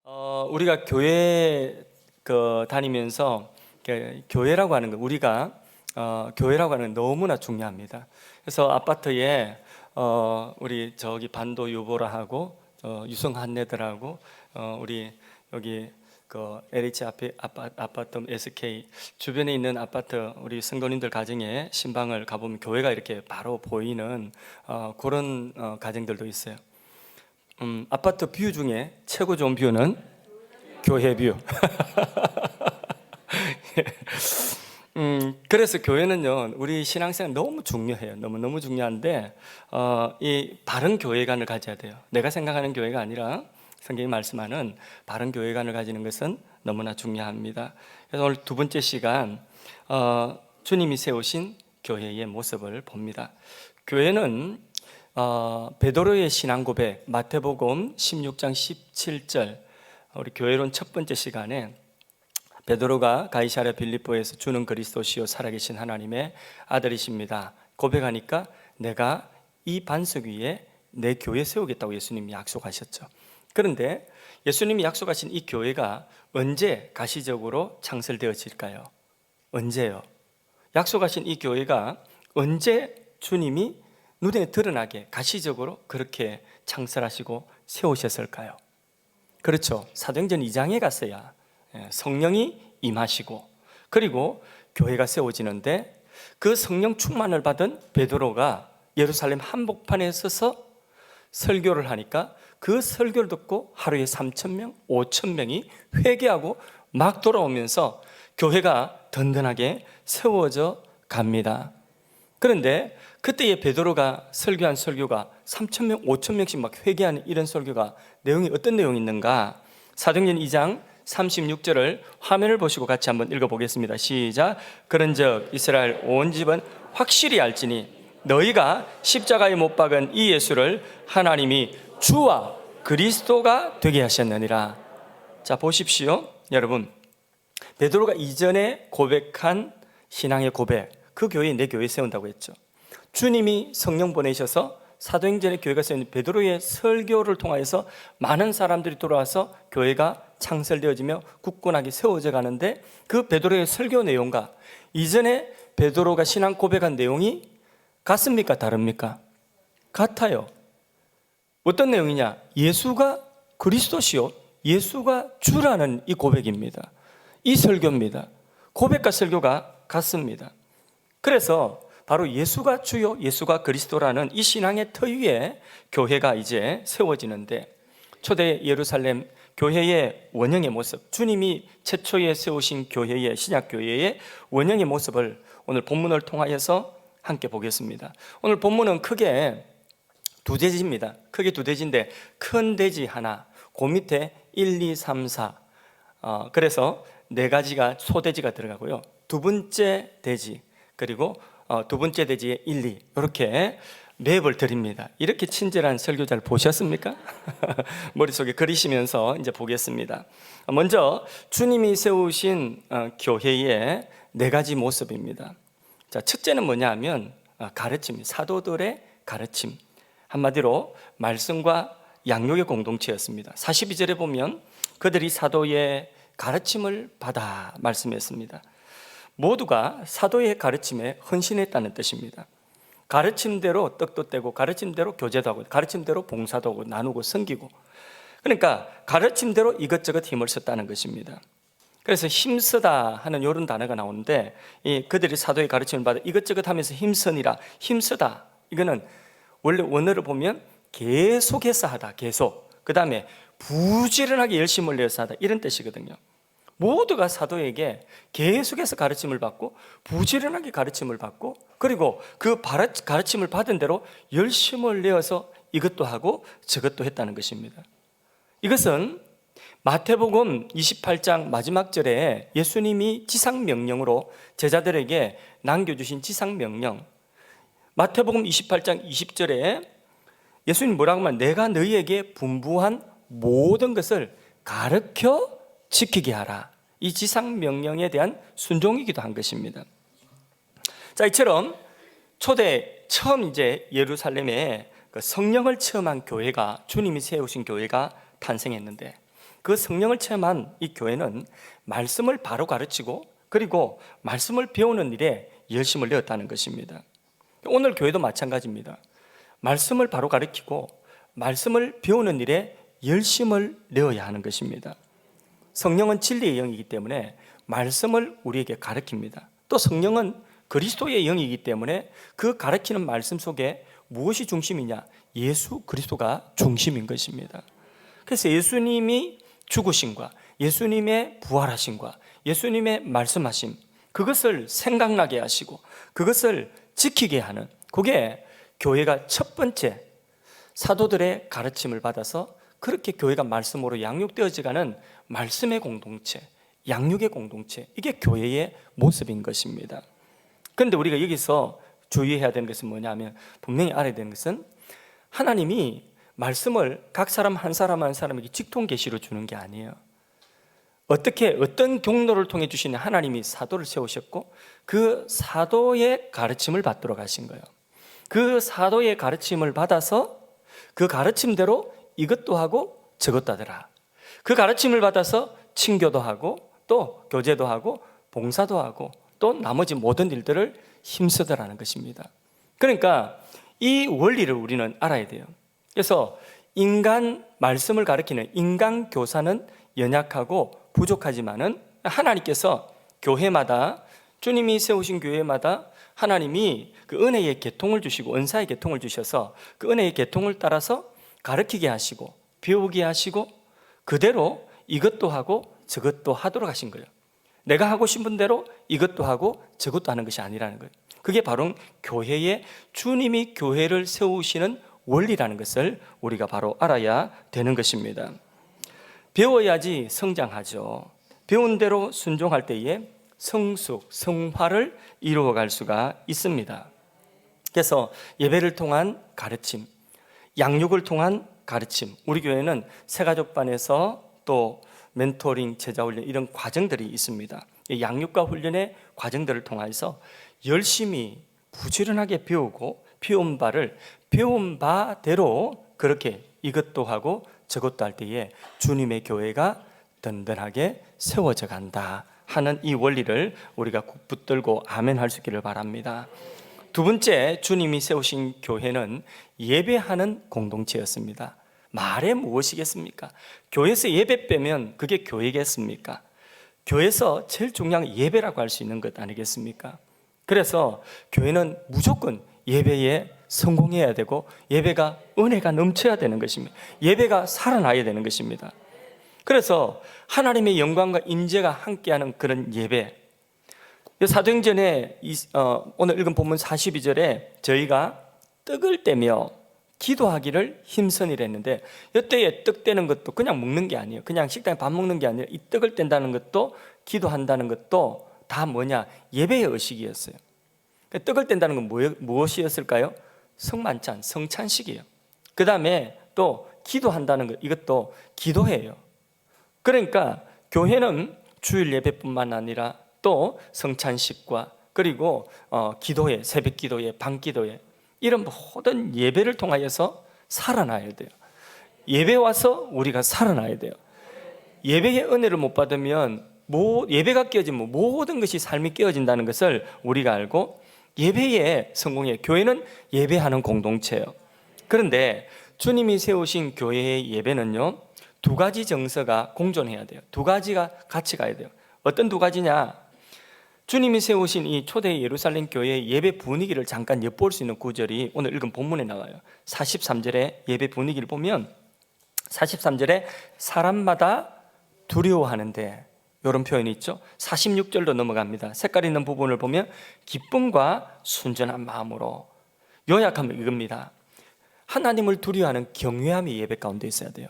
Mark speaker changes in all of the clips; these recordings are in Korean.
Speaker 1: 우리가 교회 다니면서 교회라고 하는 거, 우리가 교회라고 하는 건 너무나 중요합니다. 그래서 아파트에 우리 저기 반도 유보라 하고 유성 한내들하고 우리 여기 LH 아파트 SK 주변에 있는 아파트 우리 성도님들 가정에 신방을 가보면 교회가 이렇게 바로 보이는 그런 가정들도 있어요. 아파트 뷰 중에 최고 좋은 뷰는 교회 뷰. 그래서 교회는요, 우리 신앙생활 너무 중요해요. 너무 중요한데, 이 바른 교회관을 가져야 돼요. 내가 생각하는 교회가 아니라 성경이 말씀하는 바른 교회관을 가지는 것은 너무나 중요합니다. 그래서 오늘 두 번째 시간, 주님이 세우신 교회의 모습을 봅니다. 교회는 베드로의 신앙 고백, 마태복음 16장 17절, 우리 교회론 첫 번째 시간에 베드로가 가이사랴 빌립보에서 주는 그리스도시요 살아계신 하나님의 아들이십니다 고백하니까 내가 이 반석 위에 내 교회 세우겠다고 예수님이 약속하셨죠. 그런데 예수님이 약속하신 이 교회가 언제 가시적으로 창설되어질까요? 언제요? 약속하신 이 교회가 언제 주님이 눈에 드러나게 가시적으로 그렇게 창설하시고 세우셨을까요? 그렇죠. 사도행전 2장에 갔어야 성령이 임하시고 그리고 교회가 세워지는데, 그 성령 충만을 받은 베드로가 예루살렘 한복판에 서서 설교를 하니까 그 설교를 듣고 하루에 3,000명, 5,000명이 회개하고 막 돌아오면서 교회가 든든하게 세워져 갑니다. 그런데 그때의 베드로가 설교한 설교가 3,000명, 5,000명씩 막 회개하는 이런 설교가 내용이 어떤 내용이 있는가? 사도행전 2장 36절을 화면을 보시고 같이 한번 읽어보겠습니다. 시작. 그런즉 이스라엘 온 집은 확실히 알지니 너희가 십자가에 못 박은 이 예수를 하나님이 주와 그리스도가 되게 하셨느니라. 자, 보십시오. 여러분, 베드로가 이전에 고백한 신앙의 고백, 그 교회에 내 교회 세운다고 했죠. 주님이 성령 보내셔서 사도행전의 교회가 세운 베드로의 설교를 통하여서 많은 사람들이 돌아와서 교회가 창설되어지며 굳건하게 세워져 가는데, 그 베드로의 설교 내용과 이전에 베드로가 신앙 고백한 내용이 같습니까? 다릅니까? 같아요. 어떤 내용이냐? 예수가 그리스도시요 예수가 주라는 이 고백입니다. 이 설교입니다. 고백과 설교가 같습니다. 그래서 바로 예수가 주요 예수가 그리스도라는 이 신앙의 터 위에 교회가 이제 세워지는데, 초대 예루살렘 교회의 원형의 모습, 주님이 최초에 세우신 교회의 신약교회의 원형의 모습을 오늘 본문을 통하여서 함께 보겠습니다. 오늘 본문은 크게 두 대지입니다. 크게 두 대지인데 큰 대지 하나, 그 밑에 1, 2, 3, 4 그래서 네 가지가 소대지가 들어가고요. 두 번째 대지, 그리고 두 번째 대지에 1, 2 이렇게 맵을 드립니다. 이렇게 친절한 설교자를 보셨습니까? 머릿속에 그리시면서 이제 보겠습니다. 먼저 주님이 세우신 교회의 네 가지 모습입니다. 자, 첫째는 뭐냐 하면 가르침, 사도들의 가르침, 한마디로 말씀과 양육의 공동체였습니다. 42절에 보면 그들이 사도의 가르침을 받아 말씀했습니다. 모두가 사도의 가르침에 헌신했다는 뜻입니다. 가르침대로 떡도 떼고, 가르침대로 교제도 하고, 가르침대로 봉사도 하고, 나누고 섬기고, 그러니까 가르침대로 이것저것 힘을 썼다는 것입니다. 그래서 힘쓰다 하는 이런 단어가 나오는데, 그들이 사도의 가르침을 받아 이것저것 하면서 힘쓰니라, 힘쓰다, 이거는 원래 원어를 보면 계속해서 하다, 계속, 그 다음에 부지런하게 열심을 내어서 하다, 이런 뜻이거든요. 모두가 사도에게 계속해서 가르침을 받고 부지런하게 가르침을 받고, 그리고 그 가르침을 받은 대로 열심을 내어서 이것도 하고 저것도 했다는 것입니다. 이것은 마태복음 28장 마지막 절에 예수님이 지상명령으로 제자들에게 남겨주신 지상명령, 마태복음 28장 20절에 예수님 뭐라고 하면 내가 너희에게 분부한 모든 것을 가르쳐 지키게 하라. 이 지상명령에 대한 순종이기도 한 것입니다. 자, 이처럼 초대 처음 이제 예루살렘에 성령을 체험한 교회가, 주님이 세우신 교회가 탄생했는데, 그 성령을 체험한 이 교회는 말씀을 바로 가르치고 그리고 말씀을 배우는 일에 열심을 내었다는 것입니다. 오늘 교회도 마찬가지입니다. 말씀을 바로 가르치고 말씀을 배우는 일에 열심을 내어야 하는 것입니다. 성령은 진리의 영이기 때문에 말씀을 우리에게 가르칩니다. 또 성령은 그리스도의 영이기 때문에 그 가르치는 말씀 속에 무엇이 중심이냐? 예수 그리스도가 중심인 것입니다. 그래서 예수님이 죽으심과 예수님의 부활하심과 예수님의 말씀하심, 그것을 생각나게 하시고 그것을 지키게 하는, 그게 교회가 첫 번째 사도들의 가르침을 받아서 그렇게 교회가 말씀으로 양육되어지가는 말씀의 공동체, 양육의 공동체, 이게 교회의 모습인 것입니다. 그런데 우리가 여기서 주의해야 되는 것은 뭐냐면, 분명히 알아야 되는 것은 하나님이 말씀을 각 사람 한 사람 한 사람에게 직통 계시로 주는 게 아니에요. 어떤 경로를 통해 주시는, 하나님이 사도를 세우셨고 그 사도의 가르침을 받도록 하신 거예요. 그 사도의 가르침을 받아서 그 가르침대로 이것도 하고 저것도 하더라. 그 가르침을 받아서 친교도 하고 또 교제도 하고 봉사도 하고 또 나머지 모든 일들을 힘쓰더라는 것입니다. 그러니까 이 원리를 우리는 알아야 돼요. 그래서 인간 말씀을 가르치는 인간 교사는 연약하고 부족하지만은 하나님께서 교회마다, 주님이 세우신 교회마다 하나님이 그 은혜의 계통을 주시고 은사의 계통을 주셔서 그 은혜의 계통을 따라서 가르치게 하시고 배우게 하시고 그대로 이것도 하고 저것도 하도록 하신 거예요. 내가 하고 싶은 대로 이것도 하고 저것도 하는 것이 아니라는 거예요. 그게 바로 교회의, 주님이 교회를 세우시는 원리라는 것을 우리가 바로 알아야 되는 것입니다. 배워야지 성장하죠. 배운 대로 순종할 때에 성숙, 성화를 이루어갈 수가 있습니다. 그래서 예배를 통한 가르침, 양육을 통한 가르침, 우리 교회는 새가족반에서 또 멘토링, 제자훈련 이런 과정들이 있습니다. 양육과 훈련의 과정들을 통해서 열심히 부지런하게 배우고 배운 바를 배운 바대로 그렇게 이것도 하고 저것도 할 때에 주님의 교회가 든든하게 세워져 간다 하는 이 원리를 우리가 꼭 붙들고 아멘 할 수 있기를 바랍니다. 두 번째, 주님이 세우신 교회는 예배하는 공동체였습니다. 말해 무엇이겠습니까? 교회에서 예배 빼면 그게 교회겠습니까? 교회에서 제일 중요한 예배라고 할 수 있는 것 아니겠습니까? 그래서 교회는 무조건 예배에 성공해야 되고 예배가 은혜가 넘쳐야 되는 것입니다. 예배가 살아나야 되는 것입니다. 그래서 하나님의 영광과 임재가 함께하는 그런 예배, 사도행전에 오늘 읽은 본문 42절에 저희가 떡을 떼며 기도하기를 힘쓰니라 했는데, 이때에 떡 떼는 것도 그냥 먹는 게 아니에요. 그냥 식당에 밥 먹는 게 아니라 이 떡을 뗀다는 것도, 기도한다는 것도 다 뭐냐? 예배의 의식이었어요. 떡을 뗀다는 건 무엇이었을까요? 성만찬, 성찬식이에요. 그 다음에 또 기도한다는 것, 이것도 기도예요. 그러니까 교회는 주일 예배뿐만 아니라 또 성찬식과 그리고 기도회, 새벽 기도회, 밤 기도회, 이런 모든 예배를 통하여서 살아나야 돼요. 예배 와서 우리가 살아나야 돼요. 예배의 은혜를 못 받으면 예배가 깨어지면 모든 것이 삶이 깨어진다는 것을 우리가 알고, 예배의 성공이에요. 교회는 예배하는 공동체예요. 그런데 주님이 세우신 교회의 예배는요, 두 가지 정서가 공존해야 돼요. 두 가지가 같이 가야 돼요. 어떤 두 가지냐? 주님이 세우신 이 초대 예루살렘 교회의 예배 분위기를 잠깐 엿볼 수 있는 구절이 오늘 읽은 본문에 나와요. 43절의 예배 분위기를 보면 43절에 사람마다 두려워하는데, 이런 표현이 있죠. 46절로 넘어갑니다. 색깔 있는 부분을 보면 기쁨과 순전한 마음으로, 요약하면 이겁니다. 하나님을 두려워하는 경외함이 예배 가운데 있어야 돼요.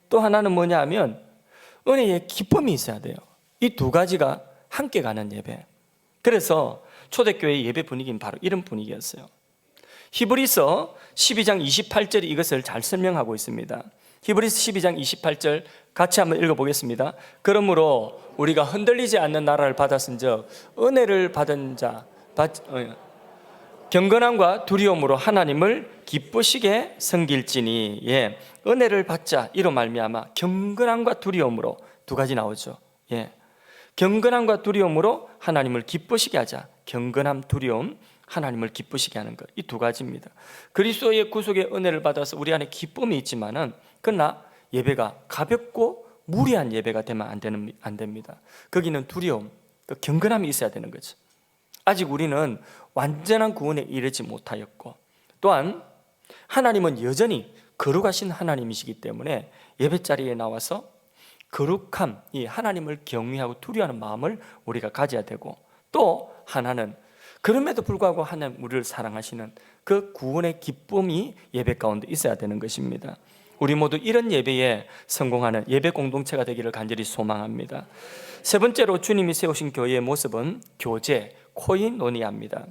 Speaker 1: 또 하나는 뭐냐 하면 은혜의 기쁨이 있어야 돼요. 이 두 가지가 함께 가는 예배. 그래서 초대교회의 예배 분위기는 바로 이런 분위기였어요. 히브리서 12장 28절이 이것을 잘 설명하고 있습니다. 히브리서 12장 28절 같이 한번 읽어보겠습니다. 그러므로 우리가 흔들리지 않는 나라를 받았은즉 은혜를 받은 자, 경건함과 두려움으로 하나님을 기쁘시게 섬길지니. 예, 은혜를 받자 이로 말미암아 경건함과 두려움으로 두 가지 나오죠. 예, 경건함과 두려움으로 하나님을 기쁘시게 하자. 경건함, 두려움, 하나님을 기쁘시게 하는 것, 이 두 가지입니다. 그리스도의 구속의 은혜를 받아서 우리 안에 기쁨이 있지만은 그러나 예배가 가볍고 무리한 예배가 되면 안 됩니다. 거기는 두려움, 경건함이 있어야 되는 거죠. 아직 우리는 완전한 구원에 이르지 못하였고, 또한 하나님은 여전히 거룩하신 하나님이시기 때문에 예배자리에 나와서 거룩함, 이 하나님을 경외하고 두려워하는 마음을 우리가 가져야 되고, 또 하나는 그럼에도 불구하고 하나님 우리를 사랑하시는 그 구원의 기쁨이 예배 가운데 있어야 되는 것입니다. 우리 모두 이런 예배에 성공하는 예배 공동체가 되기를 간절히 소망합니다. 세 번째로 주님이 세우신 교회의 모습은 교제, 코이노니아입니다.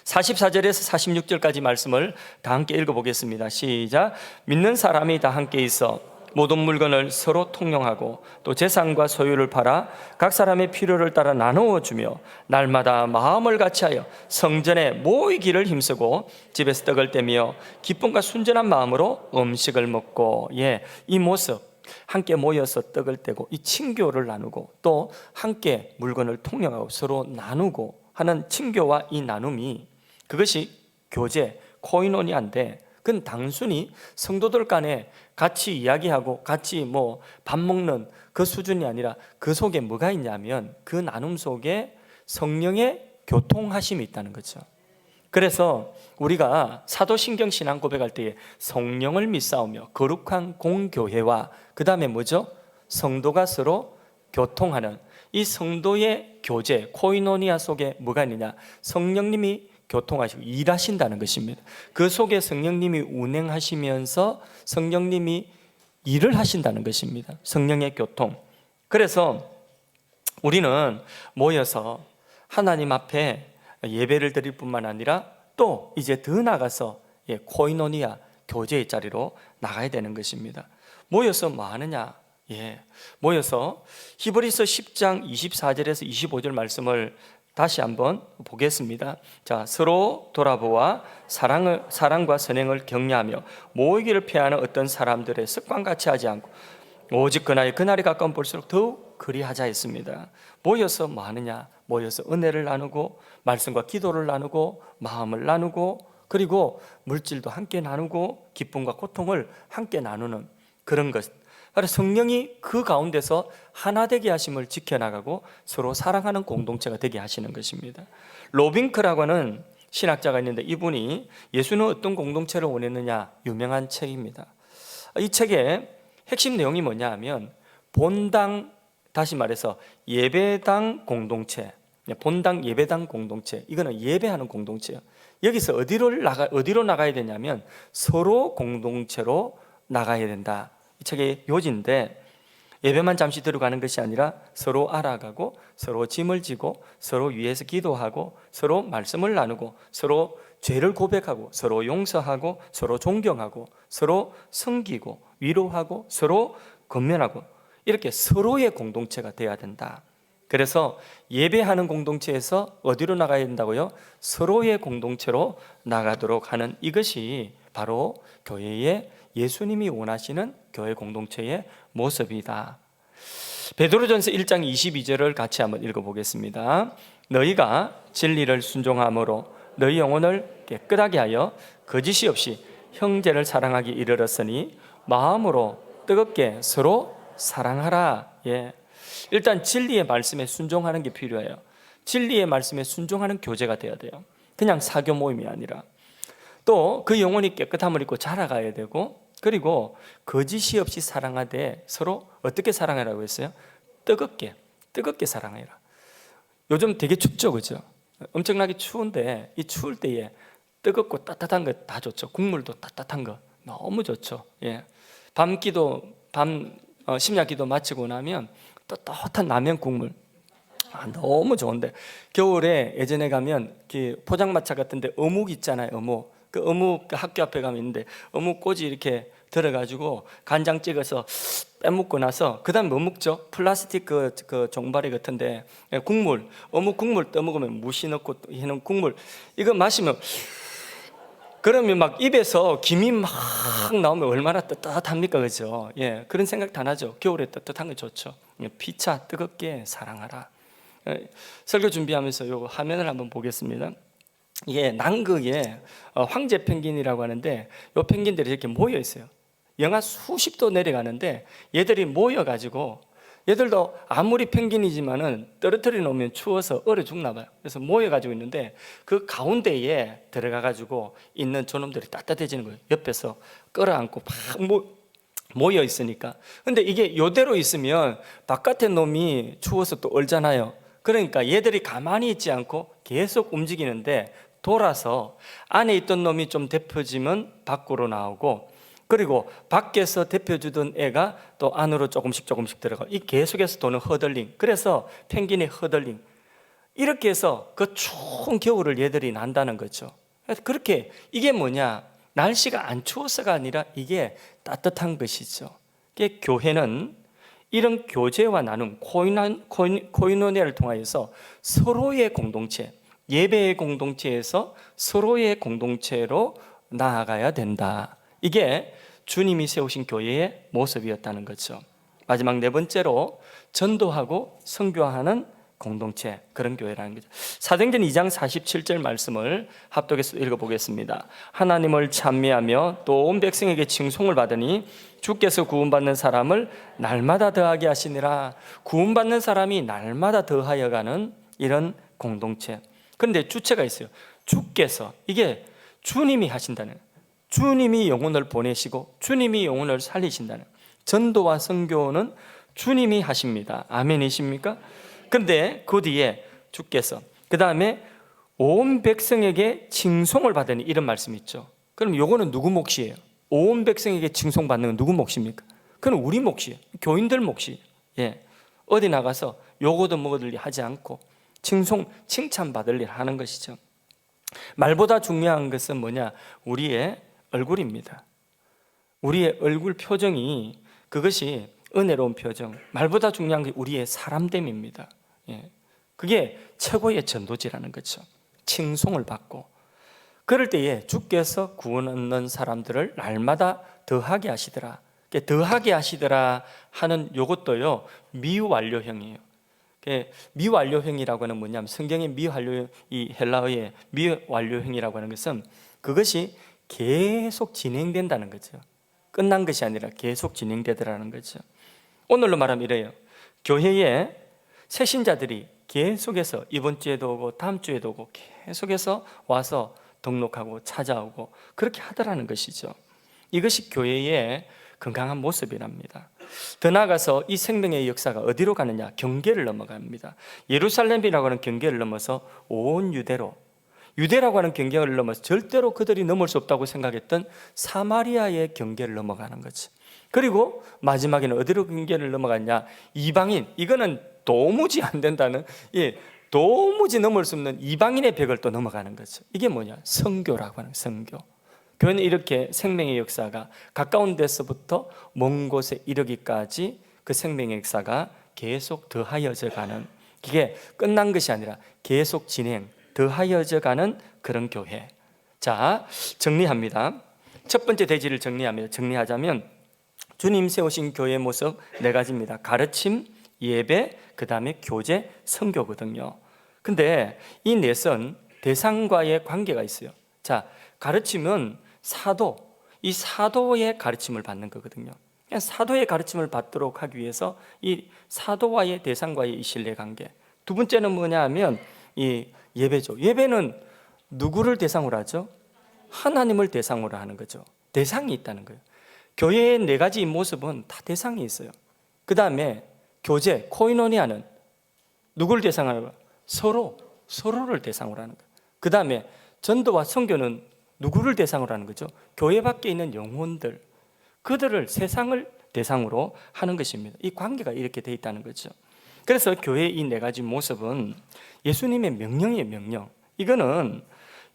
Speaker 1: 44절에서 46절까지 말씀을 다 함께 읽어보겠습니다. 시작. 믿는 사람이 다 함께 있어 모든 물건을 서로 통용하고 또 재산과 소유를 팔아 각 사람의 필요를 따라 나누어 주며 날마다 마음을 같이하여 성전에 모이기를 힘쓰고 집에서 떡을 떼며 기쁨과 순전한 마음으로 음식을 먹고. 예, 이 모습, 함께 모여서 떡을 떼고 이 친교를 나누고 또 함께 물건을 통용하고 서로 나누고 하는 친교와 이 나눔이, 그것이 교제, 코이노니아인데, 그건 단순히 성도들 간에 같이 이야기하고 같이 밥 먹는 그 수준이 아니라 그 속에 뭐가 있냐면 그 나눔 속에 성령의 교통하심이 있다는 거죠. 그래서 우리가 사도신경 신앙 고백할 때에 성령을 믿사오며 거룩한 공교회와 그 다음에 뭐죠? 성도가 서로 교통하는 이 성도의 교제, 코이노니아 속에 뭐가 있느냐? 성령님이 교통하시고 일하신다는 것입니다. 그 속에 성령님이 운행하시면서 성령님이 일을 하신다는 것입니다. 성령의 교통. 그래서 우리는 모여서 하나님 앞에 예배를 드릴 뿐만 아니라 또 이제 더 나가서 코이노니아 교제의 자리로 나가야 되는 것입니다. 모여서 뭐 하느냐? 모여서 히브리서 10장 24절에서 25절 말씀을 다시 한번 보겠습니다. 자, 서로 돌아보아 사랑과 선행을 격려하며 모이기를 피하는 어떤 사람들의 습관같이 하지 않고 오직 그날이 가까운 볼수록 더욱 그리하자 했습니다. 모여서 뭐 하느냐? 모여서 은혜를 나누고 말씀과 기도를 나누고 마음을 나누고 그리고 물질도 함께 나누고 기쁨과 고통을 함께 나누는 그런 것. 성령이 그 가운데서 하나 되게 하심을 지켜나가고 서로 사랑하는 공동체가 되게 하시는 것입니다. 로빙크라고 하는 신학자가 있는데 이분이 예수는 어떤 공동체를 원했느냐 유명한 책입니다. 이 책의 핵심 내용이 뭐냐 하면 본당, 다시 말해서 예배당 공동체, 본당 예배당 공동체, 이거는 예배하는 공동체예요. 여기서 어디로 나가야 되냐면 서로 공동체로 나가야 된다. 이 책의 요지인데, 예배만 잠시 들어가는 것이 아니라 서로 알아가고 서로 짐을 지고 서로 위해서 기도하고 서로 말씀을 나누고 서로 죄를 고백하고 서로 용서하고 서로 존경하고 서로 섬기고 위로하고 서로 권면하고 이렇게 서로의 공동체가 되어야 된다. 그래서 예배하는 공동체에서 어디로 나가야 된다고요? 서로의 공동체로 나가도록 하는, 이것이 바로 교회의 예수님이 원하시는 교회 공동체의 모습이다. 베드로전서 1장 22절을 같이 한번 읽어보겠습니다. 너희가 진리를 순종함으로 너희 영혼을 깨끗하게 하여 거짓이 없이 형제를 사랑하기 이르렀으니 마음으로 뜨겁게 서로 사랑하라. 일단 진리의 말씀에 순종하는 게 필요해요. 진리의 말씀에 순종하는 교제가 되어야 돼요. 그냥 사교 모임이 아니라. 또 그 영혼이 깨끗함을 입고 자라가야 되고, 그리고 거짓이 없이 사랑하되 서로 어떻게 사랑하라고 했어요? 뜨겁게 사랑해라. 요즘 되게 춥죠, 그죠? 엄청나게 추운데 이 추울 때에 뜨겁고 따뜻한 거 다 좋죠. 국물도 따뜻한 거 너무 좋죠. 심야기도 마치고 나면 떳떳한 라면 국물 너무 좋은데, 겨울에 예전에 가면 포장마차 같은데 어묵 있잖아요. 어묵. 그 어묵 학교 앞에 가면 있는데 어묵 꼬지 이렇게 들어가지고 간장 찍어서 빼먹고 나서 그 다음에 뭐 먹죠? 플라스틱 그 종바리 같은데 국물, 어묵 국물 떠먹으면 무시 넣고 해놓은 국물 이거 마시면 그러면 막 입에서 김이 막 나오면 얼마나 따뜻합니까? 그죠? 예, 그런 생각 다 나죠. 겨울에 따뜻한 거 좋죠. 피차 뜨겁게 사랑하라. 설교 준비하면서 요 화면을 한번 보겠습니다. 이게 남극에 황제 펭귄이라고 하는데 요 펭귄들이 이렇게 모여 있어요. 영하 수십 도 내려가는데 얘들이 모여가지고 얘들도 아무리 펭귄이지만은 떨어뜨려 놓으면 추워서 얼어 죽나 봐요. 그래서 모여가지고 있는데 그 가운데에 들어가가지고 있는 저놈들이 따뜻해지는 거예요. 옆에서 끌어안고 막 모여 있으니까. 근데 이게 요대로 있으면 바깥에 놈이 추워서 또 얼잖아요. 그러니까 얘들이 가만히 있지 않고 계속 움직이는데 돌아서 안에 있던 놈이 좀 데펴지면 밖으로 나오고, 그리고 밖에서 데펴주던 애가 또 안으로 조금씩 들어가. 이 계속해서 도는 허들링. 그래서 펭귄의 허들링. 이렇게 해서 그 추운 겨울을 얘들이 난다는 거죠. 그렇게 이게 뭐냐? 날씨가 안 추워서가 아니라 이게 따뜻한 것이죠. 이게 교회는 이런 교제와 나눔, 코이노니아를 통하여서 서로의 공동체, 예배의 공동체에서 서로의 공동체로 나아가야 된다. 이게 주님이 세우신 교회의 모습이었다는 거죠. 마지막 네 번째로 전도하고 선교하는 공동체, 그런 교회라는 거죠. 사도행전 2장 47절 말씀을 합독해서 읽어보겠습니다. 하나님을 찬미하며 또 온 백성에게 칭송을 받으니 주께서 구원받는 사람을 날마다 더하게 하시니라. 구원받는 사람이 날마다 더하여가는 이런 공동체. 그런데 주체가 있어요. 주께서, 이게 주님이 하신다는, 주님이 영혼을 보내시고 주님이 영혼을 살리신다는, 전도와 선교는 주님이 하십니다. 아멘이십니까? 근데 그 뒤에 주께서, 그 다음에 온 백성에게 칭송을 받으니, 이런 말씀이 있죠. 그럼 요거는 누구 몫이에요? 온 백성에게 칭송받는 건 누구 몫입니까? 그건 우리 몫이에요. 교인들 몫이에요. 예. 어디 나가서 요거도 먹어들 일 하지 않고 칭찬받을 일 하는 것이죠. 말보다 중요한 것은 뭐냐? 우리의 얼굴입니다. 우리의 얼굴 표정이, 그것이 은혜로운 표정. 말보다 중요한 게 우리의 사람됨입니다. 예. 그게 최고의 전도지라는 거죠. 칭송을 받고, 그럴 때에 주께서 구원 얻는 사람들을 날마다 더하게 하시더라. 더하게 하시더라 하는 요것도요, 미완료형이에요. 미완료형이라고 하는 뭐냐면, 성경의 미완료, 이 헬라어의 미완료형이라고 하는 것은 그것이 계속 진행된다는 거죠. 끝난 것이 아니라 계속 진행되더라는 거죠. 오늘로 말하면 이래요. 교회에 새신자들이 계속해서 이번 주에도 오고 다음 주에도 오고 계속해서 와서 등록하고 찾아오고 그렇게 하더라는 것이죠. 이것이 교회의 건강한 모습이랍니다. 더 나아가서 이 생명의 역사가 어디로 가느냐? 경계를 넘어갑니다. 예루살렘이라고 하는 경계를 넘어서 온 유대라고 하는 경계를 넘어서 절대로 그들이 넘을 수 없다고 생각했던 사마리아의 경계를 넘어가는 거지. 그리고 마지막에는 어디로 경계를 넘어갔냐? 이방인, 이거는 도무지 안 된다는, 도무지 넘을 수 없는 이방인의 벽을 또 넘어가는 거죠. 이게 뭐냐? 선교라고 하는, 선교. 교회는 이렇게 생명의 역사가 가까운 데서부터 먼 곳에 이르기까지 그 생명의 역사가 계속 더하여져 가는, 이게 끝난 것이 아니라 계속 진행, 더하여져 가는 그런 교회. 자, 정리합니다. 첫 번째 대지를 정리하자면 주님 세우신 교회의 모습 네 가지입니다. 가르침, 예배, 그 다음에 교제, 선교거든요. 근데 이 넷은 대상과의 관계가 있어요. 자, 가르침은 이 사도의 가르침을 받는 거거든요. 사도의 가르침을 받도록 하기 위해서 이 사도와의 대상과의 이 신뢰관계. 두 번째는 뭐냐 하면 이 예배죠. 예배는 누구를 대상으로 하죠? 하나님을 대상으로 하는 거죠. 대상이 있다는 거예요. 교회의 네 가지 모습은 다 대상이 있어요. 그 다음에 교제, 코이노니아는 누구를 대상으로 하는 거예요? 서로를 대상으로 하는 거예요. 그 다음에 전도와 선교는 누구를 대상으로 하는 거죠? 교회 밖에 있는 영혼들, 그들을, 세상을 대상으로 하는 것입니다. 이 관계가 이렇게 돼 있다는 거죠. 그래서 교회의 이 네 가지 모습은 예수님의 명령이에요, 명령. 이거는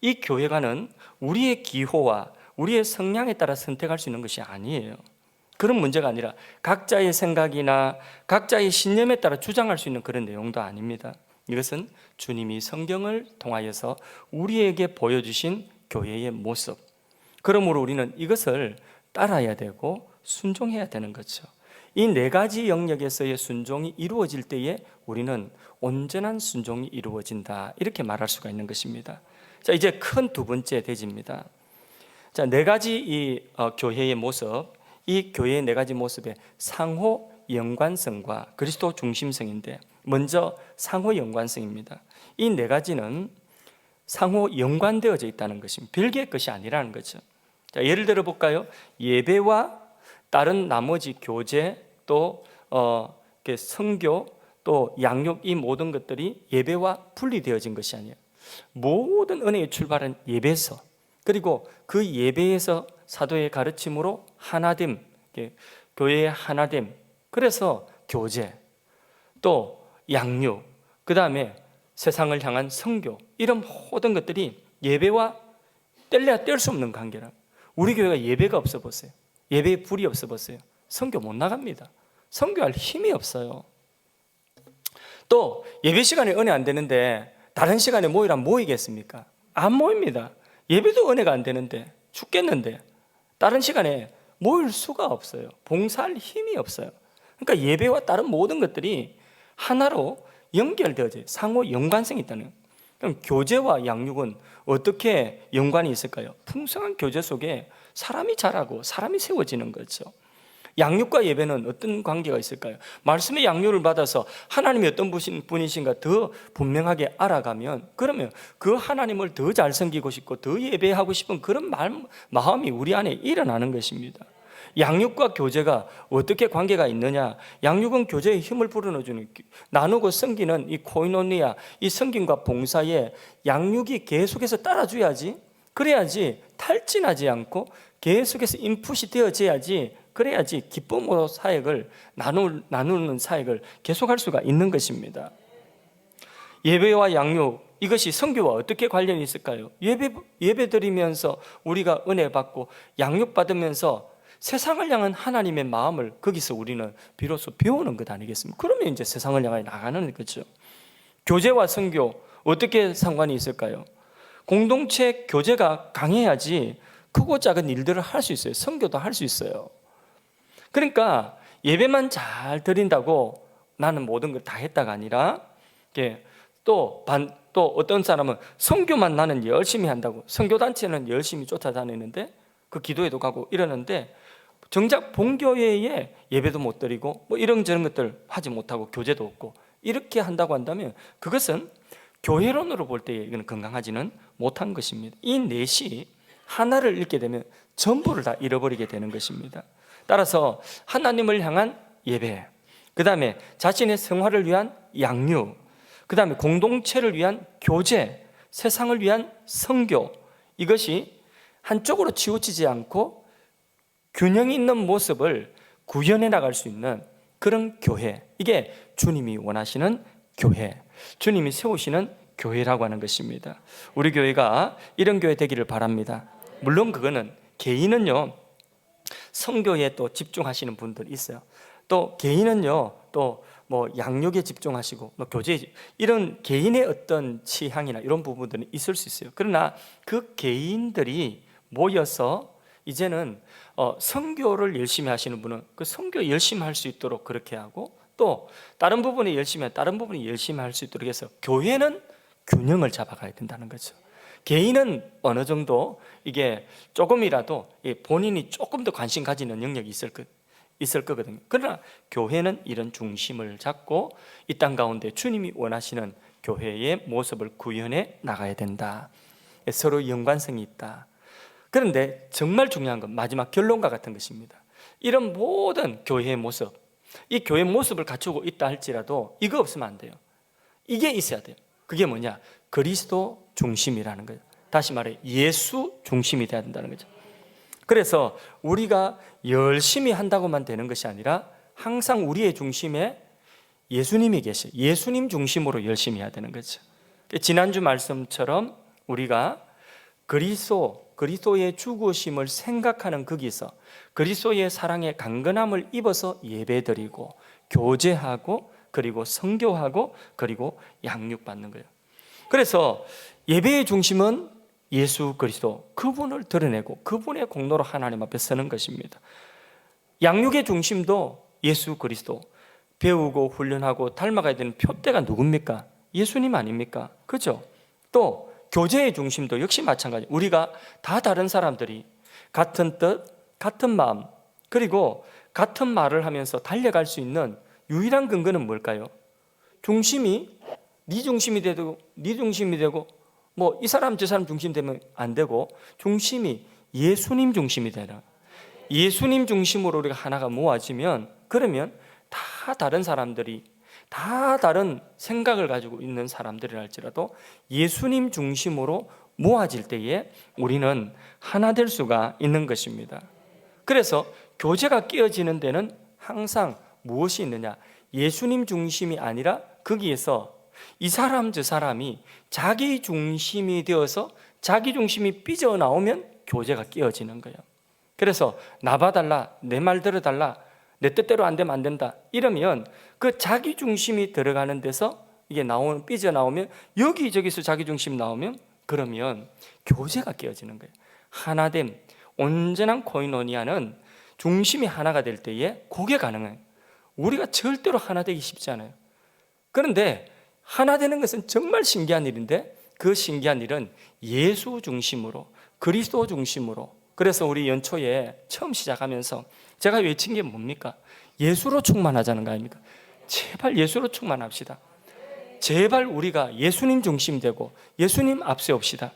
Speaker 1: 이 교회가는 우리의 기호와 우리의 성향에 따라 선택할 수 있는 것이 아니에요. 그런 문제가 아니라 각자의 생각이나 각자의 신념에 따라 주장할 수 있는 그런 내용도 아닙니다. 이것은 주님이 성경을 통하여서 우리에게 보여주신 교회의 모습, 그러므로 우리는 이것을 따라야 되고 순종해야 되는 거죠. 이 네 가지 영역에서의 순종이 이루어질 때에 우리는 온전한 순종이 이루어진다, 이렇게 말할 수가 있는 것입니다. 자, 이제 큰 두 번째 대지입니다. 자, 네 가지 이 교회의 모습, 이 교회의 네 가지 모습의 상호 연관성과 그리스도 중심성인데, 먼저 상호 연관성입니다. 이 네 가지는 상호 연관되어져 있다는 것입니다. 별개의 것이 아니라는 거죠. 자, 예를 들어 볼까요? 예배와 다른 나머지 교제, 또 선교, 또 양육, 이 모든 것들이 예배와 분리되어진 것이 아니에요. 모든 은혜의 출발은 예배에서, 그리고 그 예배에서 사도의 가르침으로 하나됨, 교회의 하나됨, 그래서 교제, 또 양육, 그 다음에 세상을 향한 선교, 이런 모든 것들이 예배와 뗄래야 뗄 수 없는 관계라. 우리 교회가 예배가 없어 보세요. 예배에 불이 없어 보세요. 선교 못 나갑니다. 선교할 힘이 없어요. 또 예배 시간에 은혜 안 되는데 다른 시간에 모이라면 모이겠습니까? 안 모입니다. 예배도 은혜가 안 되는데, 죽겠는데 다른 시간에 모일 수가 없어요. 봉사할 힘이 없어요. 그러니까 예배와 다른 모든 것들이 하나로 연결되어져요. 상호 연관성이 있다는 거예요. 그럼 교제와 양육은 어떻게 연관이 있을까요? 풍성한 교제 속에 사람이 자라고 사람이 세워지는 거죠. 양육과 예배는 어떤 관계가 있을까요? 말씀의 양육을 받아서 하나님이 어떤 분이신가 더 분명하게 알아가면, 그러면 그 하나님을 더 잘 섬기고 싶고 더 예배하고 싶은 그런 마음이 우리 안에 일어나는 것입니다. 양육과 교제가 어떻게 관계가 있느냐? 양육은 교제의 힘을 불어넣어주는, 나누고 섬기는 이 코이노니아, 이 섬김과 봉사에 양육이 계속해서 따라줘야지, 그래야지 탈진하지 않고 계속해서 인풋이 되어져야지, 그래야지 기쁨으로 사역을 나누는 사역을 계속할 수가 있는 것입니다. 예배와 양육, 이것이 선교와 어떻게 관련이 있을까요? 예배 드리면서 우리가 은혜 받고 양육 받으면서 세상을 향한 하나님의 마음을 거기서 우리는 비로소 배우는 것 아니겠습니까? 그러면 이제 세상을 향해 나가는 거죠. 교제와 선교 어떻게 상관이 있을까요? 공동체 교제가 강해야지 크고 작은 일들을 할 수 있어요. 선교도 할 수 있어요. 그러니까 예배만 잘 드린다고 나는 모든 걸 다 했다가 아니라, 또 어떤 사람은 선교만 나는 열심히 한다고, 선교단체는 열심히 쫓아다니는데 그 기도회도 가고 이러는데 정작 본교회에 예배도 못 드리고 뭐 이런저런 것들 하지 못하고 교제도 없고 이렇게 한다고 한다면 그것은 교회론으로 볼 때 이건 건강하지는 못한 것입니다. 이 넷이 하나를 잃게 되면 전부를 다 잃어버리게 되는 것입니다. 따라서 하나님을 향한 예배, 그 다음에 자신의 생활을 위한 양육, 그 다음에 공동체를 위한 교제, 세상을 위한 선교, 이것이 한쪽으로 치우치지 않고 균형 있는 모습을 구현해 나갈 수 있는 그런 교회, 이게 주님이 원하시는 교회, 주님이 세우시는 교회라고 하는 것입니다. 우리 교회가 이런 교회 되기를 바랍니다. 물론 그거는 개인은요 선교에 또 집중하시는 분들 있어요. 또 개인은요 또 뭐 양육에 집중하시고 뭐 교제, 이런 개인의 어떤 취향이나 이런 부분들은 있을 수 있어요. 그러나 그 개인들이 모여서 이제는 선교를 열심히 하시는 분은 그 선교 열심히 할 수 있도록 그렇게 하고, 또 다른 부분이 열심히 하면 다른 부분이 열심히 할 수 있도록 해서 교회는 균형을 잡아가야 된다는 거죠. 개인은 어느 정도 이게 조금이라도 본인이 조금 더 관심 가지는 영역이 있을 거거든요. 그러나 교회는 이런 중심을 잡고 이 땅 가운데 주님이 원하시는 교회의 모습을 구현해 나가야 된다. 서로 연관성이 있다. 그런데 정말 중요한 건 마지막 결론과 같은 것입니다. 이런 모든 교회의 모습, 이 교회의 모습을 갖추고 있다 할지라도 이거 없으면 안 돼요. 이게 있어야 돼요. 그게 뭐냐? 그리스도 중심이라는 거예요. 다시 말해 예수 중심이 돼야 된다는 거죠. 그래서 우리가 열심히 한다고만 되는 것이 아니라 항상 우리의 중심에 예수님이 계셔. 예수님 중심으로 열심히 해야 되는 거죠. 지난주 말씀처럼 우리가 그리스도 그리스도의 죽으심을 생각하는 거기서 그리스도의 사랑의 강건함을 입어서 예배드리고 교제하고 그리고 선교하고 그리고 양육받는 거예요. 그래서 예배의 중심은 예수 그리스도, 그분을 드러내고 그분의 공로로 하나님 앞에 서는 것입니다. 양육의 중심도 예수 그리스도, 배우고 훈련하고 닮아가야 되는 표대가 누굽니까? 예수님 아닙니까? 그죠? 또 교제의 중심도 역시 마찬가지. 우리가 다 다른 사람들이 같은 뜻, 같은 마음, 그리고 같은 말을 하면서 달려갈 수 있는 유일한 근거는 뭘까요? 중심이 네 중심이 되고 네 중심이 되고 뭐 이 사람 저 사람 중심 되면 안 되고, 중심이 예수님 중심이 되라. 예수님 중심으로 우리가 하나가 모아지면, 그러면 다 다른 사람들이 다 다른 생각을 가지고 있는 사람들이랄지라도 예수님 중심으로 모아질 때에 우리는 하나 될 수가 있는 것입니다. 그래서 교제가 깨어지는 데는 항상 무엇이 있느냐? 예수님 중심이 아니라 거기에서 이 사람 저 사람이 자기 중심이 되어서 자기 중심이 삐져나오면 교제가 깨어지는 거예요. 그래서 나 봐달라, 내 말 들어달라, 내 뜻대로 안 되면 안 된다 이러면 그 자기 중심이 들어가는 데서 이게 삐져나오면, 여기저기서 자기 중심 나오면 그러면 교제가 깨어지는 거예요. 하나됨, 온전한 코이노니아는 중심이 하나가 될 때에 그게 가능해요. 우리가 절대로 하나 되기 쉽지 않아요. 그런데 하나 되는 것은 정말 신기한 일인데, 그 신기한 일은 예수 중심으로, 그리스도 중심으로. 그래서 우리 연초에 처음 시작하면서 제가 외친 게 뭡니까? 예수로 충만하자는 거 아닙니까? 제발 예수로 충만합시다. 제발 우리가 예수님 중심 되고 예수님 앞세웁시다.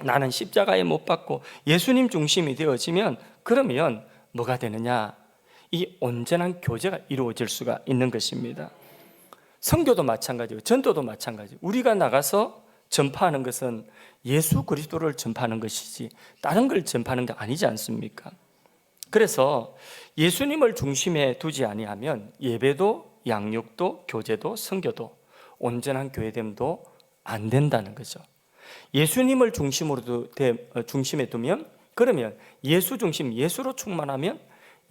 Speaker 1: 나는 십자가에 못 박고 예수님 중심이 되어지면, 그러면 뭐가 되느냐? 이 온전한 교제가 이루어질 수가 있는 것입니다. 선교도 마찬가지고 전도도 마찬가지. 우리가 나가서 전파하는 것은 예수 그리스도를 전파하는 것이지 다른 걸 전파하는 게 아니지 않습니까? 그래서 예수님을 중심에 두지 아니하면 예배도 양육도 교제도 선교도 온전한 교회됨도 안 된다는 거죠. 예수님을 중심에 두면, 그러면 예수 중심, 예수로 충만하면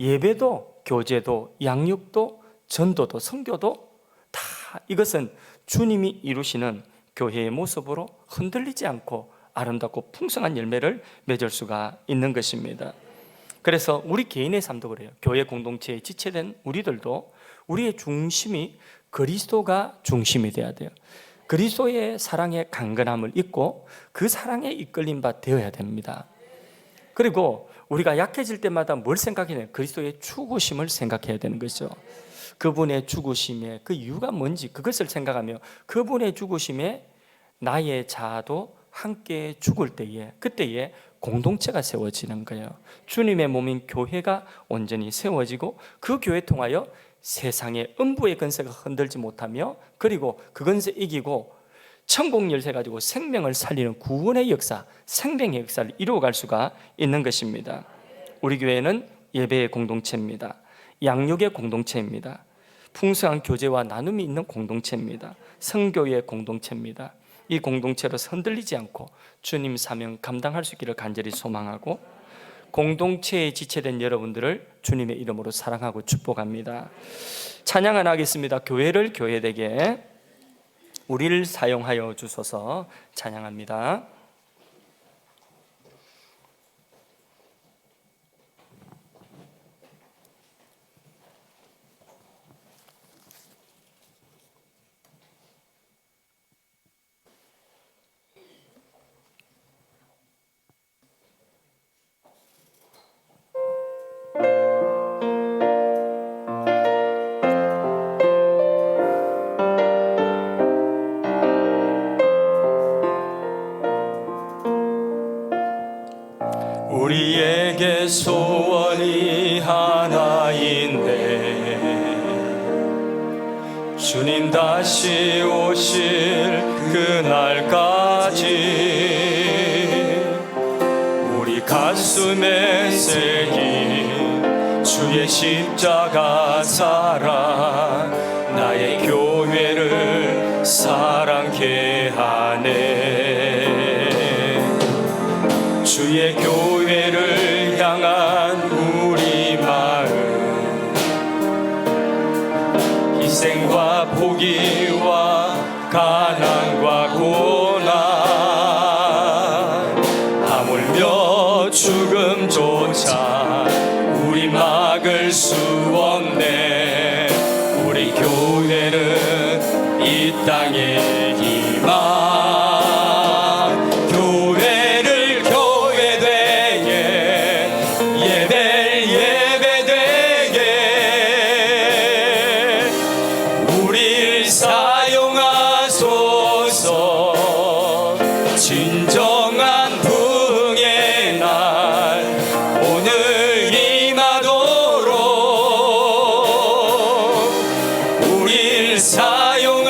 Speaker 1: 예배도 교제도 양육도 전도도 선교도 다 이것은 주님이 이루시는 교회의 모습으로 흔들리지 않고 아름답고 풍성한 열매를 맺을 수가 있는 것입니다. 그래서 우리 개인의 삶도 그래요. 교회 공동체에 지체된 우리들도 우리의 중심이 그리스도가 중심이 돼야 돼요. 그리스도의 사랑의 강건함을 잊고 그 사랑에 이끌림 바 되어야 됩니다. 그리고 우리가 약해질 때마다 뭘 생각해야 돼요? 그리스도의 죽으심을 생각해야 되는 거죠. 그분의 죽으심의 그 이유가 뭔지 그것을 생각하며 그분의 죽으심에 나의 자아도 함께 죽을 때에, 그때에 공동체가 세워지는 거예요. 주님의 몸인 교회가 온전히 세워지고 그 교회 통하여 세상의 음부의 권세가 흔들지 못하며, 그리고 그 권세 이기고 천국 열쇠 가지고 생명을 살리는 구원의 역사, 생명의 역사를 이루어갈 수가 있는 것입니다. 우리 교회는 예배의 공동체입니다. 양육의 공동체입니다. 풍성한 교제와 나눔이 있는 공동체입니다. 선교의 공동체입니다. 이 공동체로 흔들리지 않고 주님 사명 감당할 수 있기를 간절히 소망하고, 공동체에 지체된 여러분들을 주님의 이름으로 사랑하고 축복합니다. 찬양 하나 하겠습니다. 교회를 교회되게 우리를 사용하여 주소서. 찬양합니다.
Speaker 2: 우리에게 소원이 하나인데 주님 다시 오실 그날까지 우리 가슴에 새긴 주의 십자가 사랑 나의 교회를 사랑케 하네. 주의 희생과 포기와 가난과 고난 하물며 죽음조차 우리 막을 수 없네. 우리 교회는 이 땅의 희망 교회를 교회되게 예배를 예배되게 우릴 사용하소서. 진정한 부흥의 날 오늘 임하도록 우릴 사용하소서.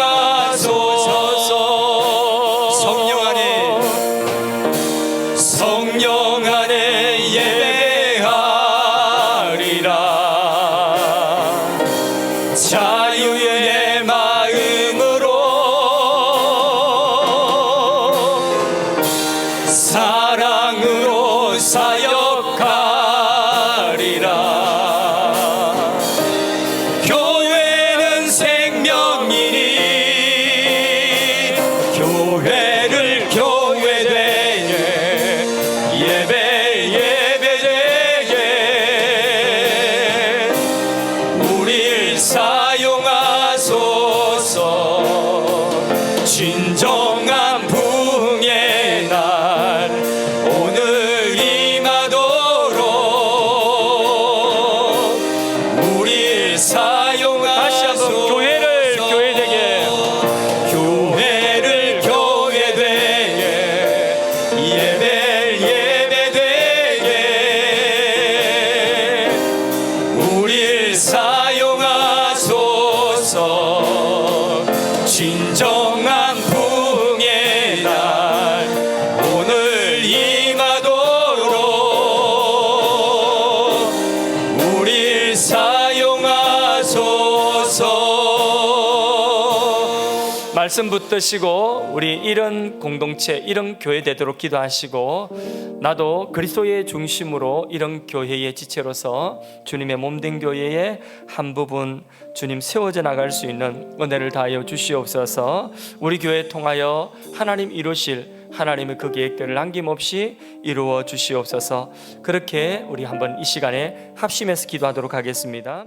Speaker 2: 성령 안에 예배하리라. 자유의 마음으로 사랑으로 사역하리라. 교회는 생명이니 교회를 교회되게 예배 예배되게 우릴 사용하소서. 진정한 부흥의 날 오늘 임하도록 우릴 사용하소서.
Speaker 1: 다시 한번 교회를 교회되게
Speaker 2: 교회를 교회되게 예배를 예배되게 우릴 사용하소서. 진정한 부흥의 날 오늘 임하도록 우릴 사용하소서.
Speaker 1: 말씀 붙드시고 우리 이런 공동체, 이런 교회 되도록 기도하시고, 나도 그리스도의 중심으로 이런 교회의 지체로서 주님의 몸된 교회의 한 부분 주님 세워져 나갈 수 있는 은혜를 다하여 주시옵소서. 우리 교회 통하여 하나님 이루실 하나님의 그 계획들을 남김없이 이루어 주시옵소서. 그렇게 우리 한번 이 시간에 합심해서 기도하도록 하겠습니다.